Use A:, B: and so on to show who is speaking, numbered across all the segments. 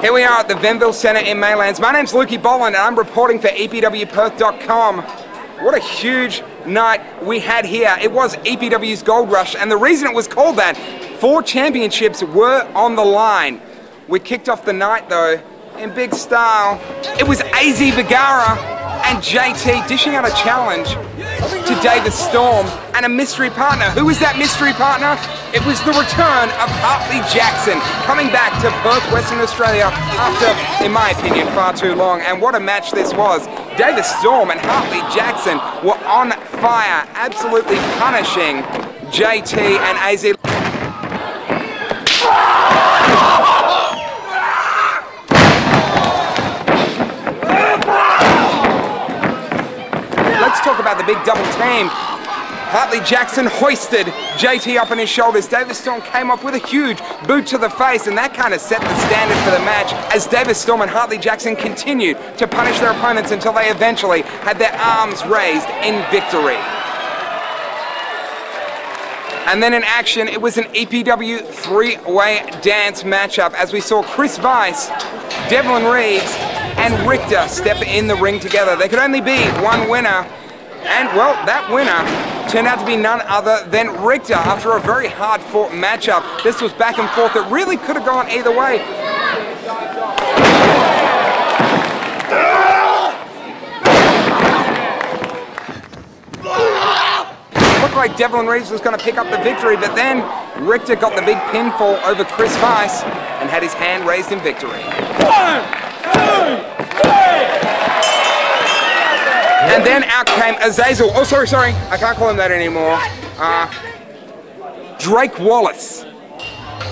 A: Here we are at the Venville Centre in Maylands. My name's Lukey Bolland and I'm reporting for EPWperth.com. What a huge night we had here. It was EPW's Gold Rush, and the reason it was called that, 4 championships were on the line. We kicked off the night though in big style. It was AZ Vergara and JT dishing out a challenge to Davis Storm and a mystery partner. Who was that mystery partner? It was the return of Hartley Jackson, coming back to Perth, Western Australia after, in my opinion, far too long. And what a match this was. Davis Storm and Hartley Jackson were on fire, absolutely punishing JT and AZ. Let's talk about the big double team. Hartley Jackson hoisted JT up on his shoulders. Davis Storm came off with a huge boot to the face, and that kind of set the standard for the match as Davis Storm and Hartley Jackson continued to punish their opponents until they eventually had their arms raised in victory. And then in action, it was an EPW 3-way dance matchup as we saw Chris Weiss, Devlin Reeves, and Richter step in the ring together. There could only be one winner, and well, that winner turned out to be none other than Richter after a very hard-fought matchup. This was back and forth. It really could have gone either way. Looked like Devlin Reeves was going to pick up the victory, but then Richter got the big pinfall over Chris Weiss and had his hand raised in victory. 1, 2, 3! And then out came Azazel. Oh, sorry, I can't call him that anymore. Drake Wallace.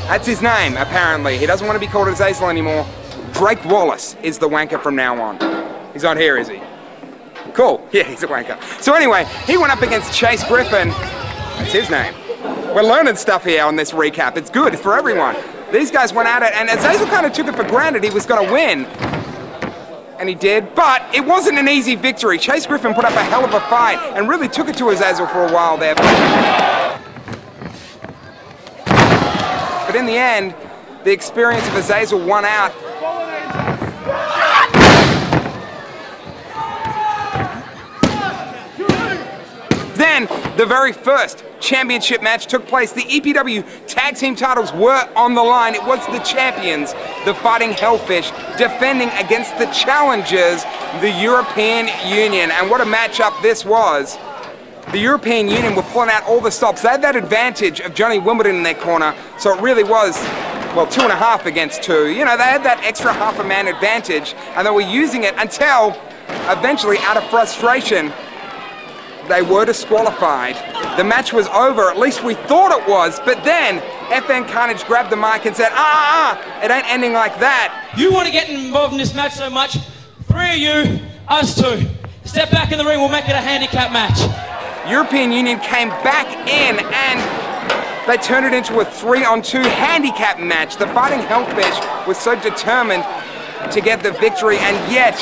A: That's his name, apparently. He doesn't want to be called Azazel anymore. Drake Wallace is the wanker from now on. He's not here, is he? Cool. Yeah, he's a wanker. So anyway, he went up against Chase Griffin. That's his name. We're learning stuff here on this recap. It's good for everyone. These guys went at it, and Azazel kind of took it for granted he was going to win. And he did, but it wasn't an easy victory. Chase Griffin put up a hell of a fight and really took it to Azazel for a while there. But in the end, the experience of Azazel won out. Then, the very first championship match took place. The EPW tag team titles were on the line. It was the champions, the Fighting Hellfish, defending against the challengers, the European Union. And what a matchup this was. The European Union were pulling out all the stops. They had that advantage of Johnny Wimbledon in their corner, so it really was, well, 2.5 against 2. You know, they had that extra half a man advantage, and they were using it until, eventually, out of frustration, they were disqualified. The match was over, at least we thought it was, but then FN Carnage grabbed the mic and said, it ain't ending like that.
B: You want to get involved in this match so much, 3 of you, us 2. Step back in the ring, we'll make it a handicap match.
A: European Union came back in and they turned it into a 3-on-2 handicap match. The Fighting Hellfish was so determined to get the victory, and yet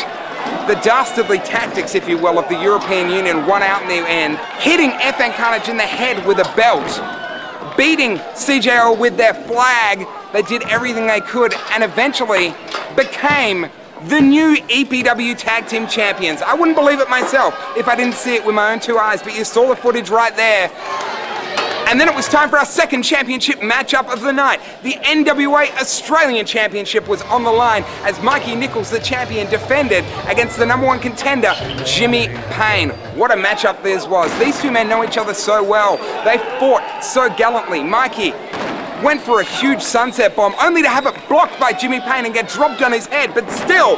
A: the dastardly tactics, if you will, of the European Union won out in the end, hitting FN Carnage in the head with a belt, beating CJO with their flag. They did everything they could and eventually became the new EPW Tag Team Champions. I wouldn't believe it myself if I didn't see it with my own 2 eyes, but you saw the footage right there. And then it was time for our second championship matchup of the night. The NWA Australian Championship was on the line as Mikey Nichols, the champion, defended against the #1 contender, Jimmy Payne. What a matchup this was. These 2 men know each other so well. They fought so gallantly. Mikey went for a huge sunset bomb, only to have it blocked by Jimmy Payne and get dropped on his head, but still,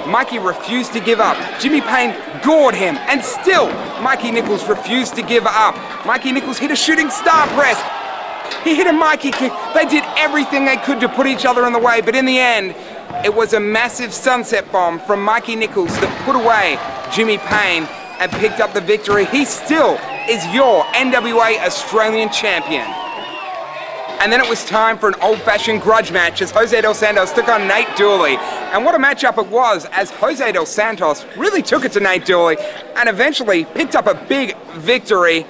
A: Mikey refused to give up. Jimmy Payne gored him, and still, Mikey Nichols refused to give up. Mikey Nichols hit a shooting star press. He hit a Mikey kick. They did everything they could to put each other in the way, but in the end, it was a massive sunset bomb from Mikey Nichols that put away Jimmy Payne and picked up the victory. He still is your NWA Australian champion. And then it was time for an old-fashioned grudge match as Jose Dos Santos took on Nate Dooley. And what a matchup it was, as Jose Dos Santos really took it to Nate Dooley and eventually picked up a big victory.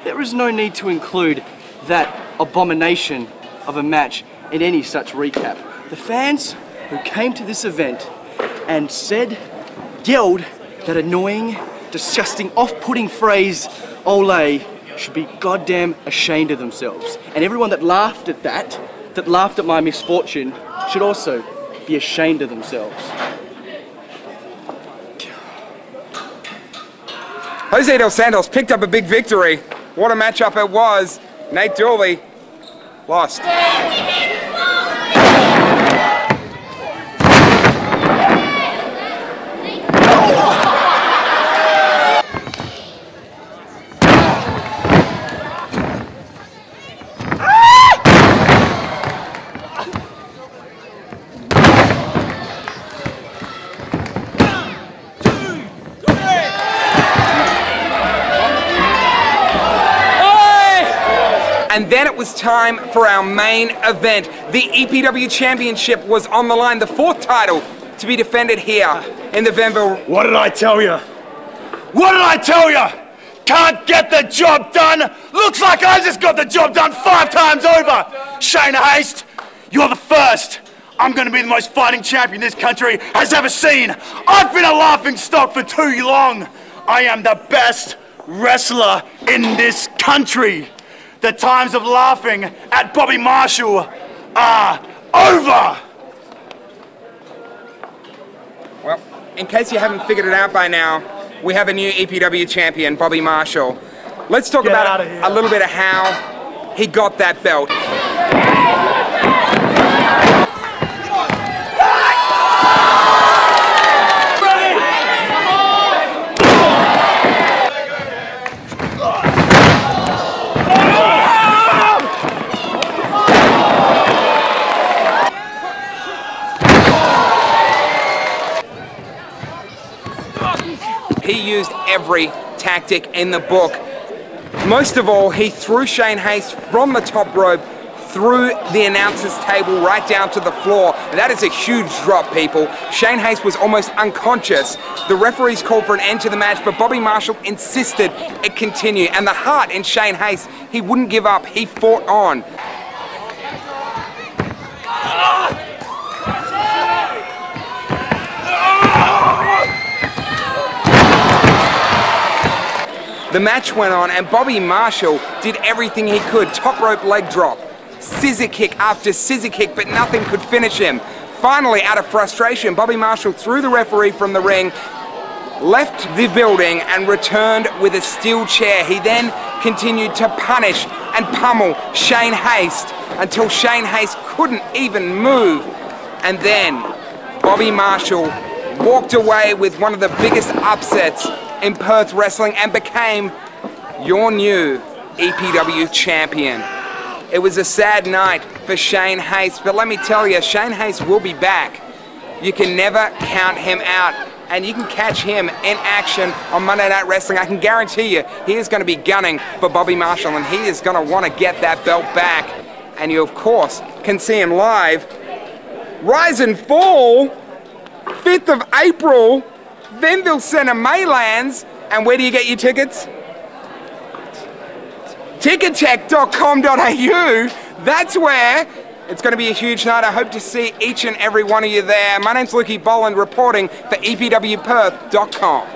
C: There is no need to include that abomination of a match in any such recap. The fans who came to this event and yelled that annoying, disgusting, off-putting phrase, "Ole," should be goddamn ashamed of themselves. And everyone that laughed at that laughed at my misfortune, should also be ashamed of themselves.
A: Jose Dos Santos picked up a big victory. What a matchup it was. Nate Dooley lost. And then it was time for our main event. The EPW Championship was on the line, the 4th title to be defended here in the Venville.
D: What did I tell you? What did I tell you? Can't get the job done? Looks like I just got the job done 5 times over. Shane Haste, you're the first. I'm going to be the most fighting champion this country has ever seen. I've been a laughing stock for too long. I am the best wrestler in this country. The times of laughing at Bobby Marshall are over.
A: Well, in case you haven't figured it out by now, we have a new EPW champion, Bobby Marshall. Let's talk about a little bit of how he got that belt. He used every tactic in the book. Most of all, he threw Shane Haste from the top rope through the announcer's table right down to the floor. And that is a huge drop, people. Shane Haste was almost unconscious. The referees called for an end to the match, but Bobby Marshall insisted it continue. And the heart in Shane Haste, he wouldn't give up. He fought on. The match went on and Bobby Marshall did everything he could. Top rope leg drop, scissor kick after scissor kick, but nothing could finish him. Finally, out of frustration, Bobby Marshall threw the referee from the ring, left the building and returned with a steel chair. He then continued to punish and pummel Shane Haste until Shane Haste couldn't even move. And then Bobby Marshall walked away with one of the biggest upsets in Perth wrestling and became your new EPW champion. It was a sad night for Shane Haste, but let me tell you, Shane Haste will be back. You can never count him out, and you can catch him in action on Monday Night Wrestling. I can guarantee you, he is going to be gunning for Bobby Marshall, and he is going to want to get that belt back. And you, of course, can see him live. Rise and Fall, 5th of April, Venville Centre, Maylands. And where do you get your tickets? Tickettech.com.au. That's where. It's going to be a huge night. I hope to see each and every one of you there. My name's Lukey Bolland reporting for EPWPerth.com.